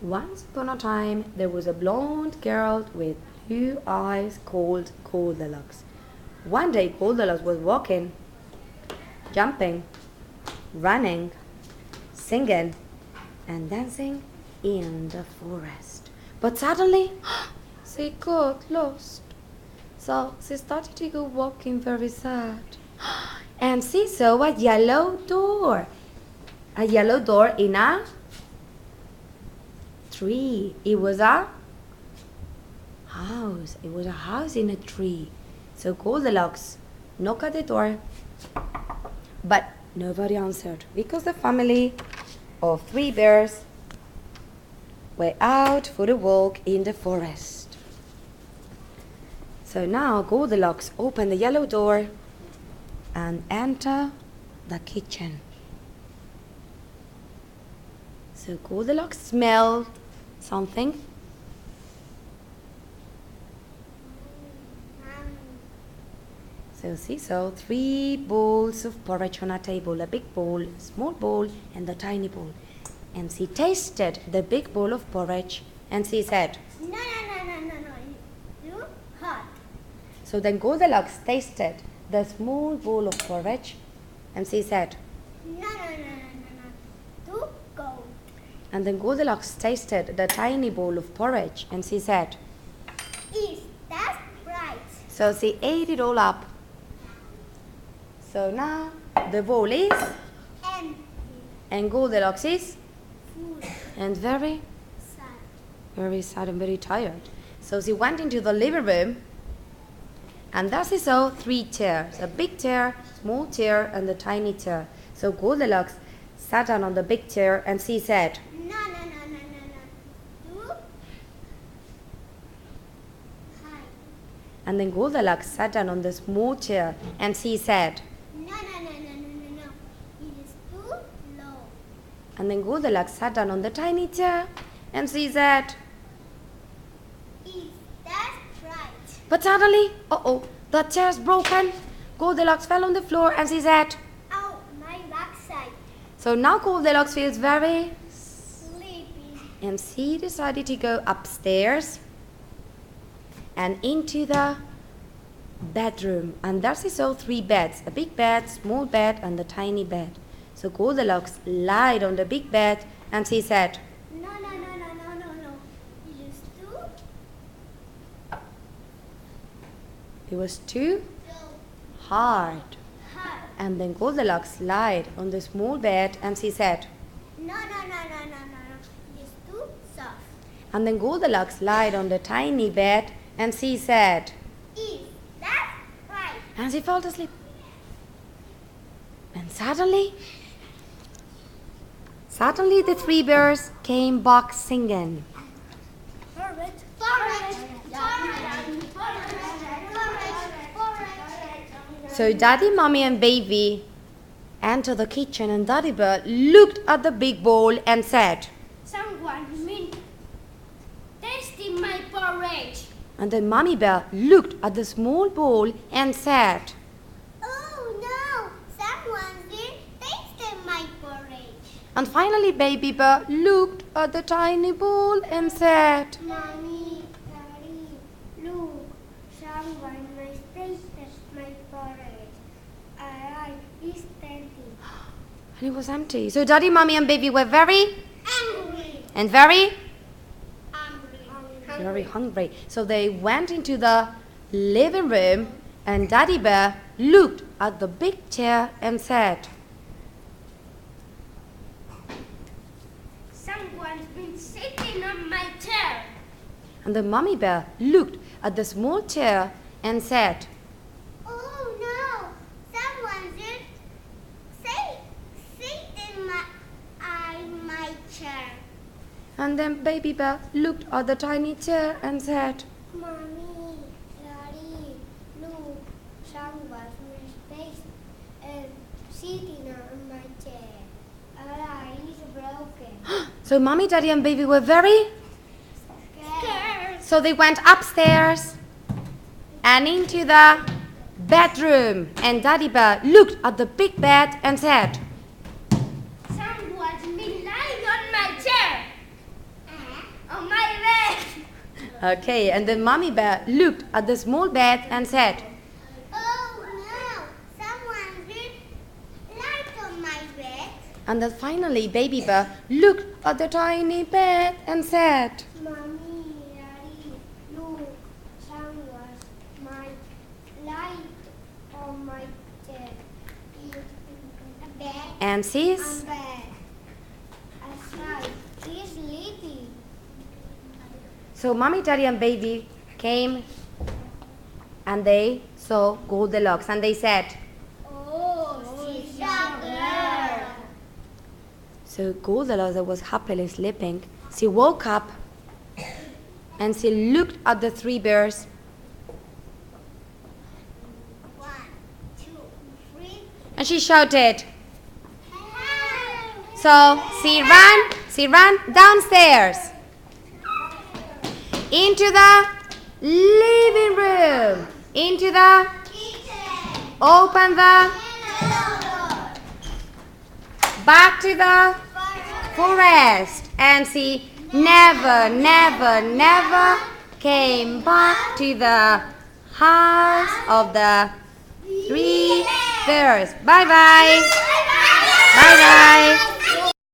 Once upon a time, there was a blonde girl with blue eyes called Goldilocks. One day, Goldilocks was walking, jumping, running, singing, and dancing in the forest. But suddenly, she got lost. So she started to go walking very sad. And she saw a yellow door. A yellow door in a tree. It was a house. It was a house in a tree. So Goldilocks knocked at the door, but nobody answered because the family of 3 bears were out for a walk in the forest. So now Goldilocks opened the yellow door and entered the kitchen. So Goldilocks smelled something. So she saw 3 bowls of porridge on a table, a big bowl, a small bowl, and a tiny bowl. And she tasted the big bowl of porridge, and she said, No, you hot. So then Goldilocks tasted the small bowl of porridge, and she said, No, too cold. and then Goldilocks tasted the tiny bowl of porridge, and she said, Is that right? so she ate it all up. So now the bowl is, Empty. and Goldilocks is, Food. and very Sad. and very tired. So she went into the living room, and there she saw 3 chairs, a big chair, small chair, and a tiny chair. So Goldilocks sat down on the big chair, and she said, No. Too high. and then Goldilocks sat down on the small chair, and she said, No. It is too low. and then Goldilocks sat down on the tiny chair, and she said, Is that right? but suddenly, the chair's broken. Goldilocks fell on the floor, and she said, Ow, my backside. so now Goldilocks feels very, Sleepy. and she decided to go upstairs and into the bedroom. And there she saw 3 beds, a big bed, small bed, and a tiny bed. So Goldilocks lied on the big bed, and she said, No. It is too it was too hard. hard. And then Goldilocks lied on the small bed, and she said, No. It is too soft. and then Goldilocks lied on the tiny bed, and she said, Is that right? and she fell asleep. And suddenly the 3 bears came back singing. Forest. So Daddy, Mommy, and Baby entered the kitchen, and Daddy Bear looked at the big bowl and said, Someone mean tasting my porridge. and then Mommy Bear looked at the small bowl and said, Oh no! Someone did tasted my porridge. and finally Baby Bear looked at the tiny bowl and said, Mommy, Daddy, look, someone has tasted my porridge. It's empty. and it was empty. So Daddy, Mommy, and Baby were very Angry. very hungry. So they went into the living room, and Daddy Bear looked at the big chair and said, Someone's been sitting on my chair. and the Mommy Bear looked at the small chair and said, Oh no! Someone did sit in my chair. and then Baby Bear looked at the tiny chair and said, Mommy, Daddy, look, someone's misplaced sitting on my chair. It's broken. so Mommy, Daddy, and Baby were very, Scared. so they went upstairs and into the bedroom, and Daddy Bear looked at the big bed and said, Someone's been lying on my chair. Okay, and then Mommy Bear looked at the small bed and said, Oh no, someone did light on my bed. and then finally Baby Bear looked at the tiny bed and said, Mommy, Daddy, look, someone might light on my bed. Bed and sis, and bed. That's right, he's sleeping. so Mommy, Daddy, and Baby came and they saw Goldilocks and they said, Oh, she's a girl. so Goldilocks that was happily sleeping, she woke up and she looked at the three bears 1, 2, 3. and she shouted. Hello. So she ran downstairs into the living room, into the, open the, back to the forest, and she never came back to the house of the three bears. Bye bye. Bye bye.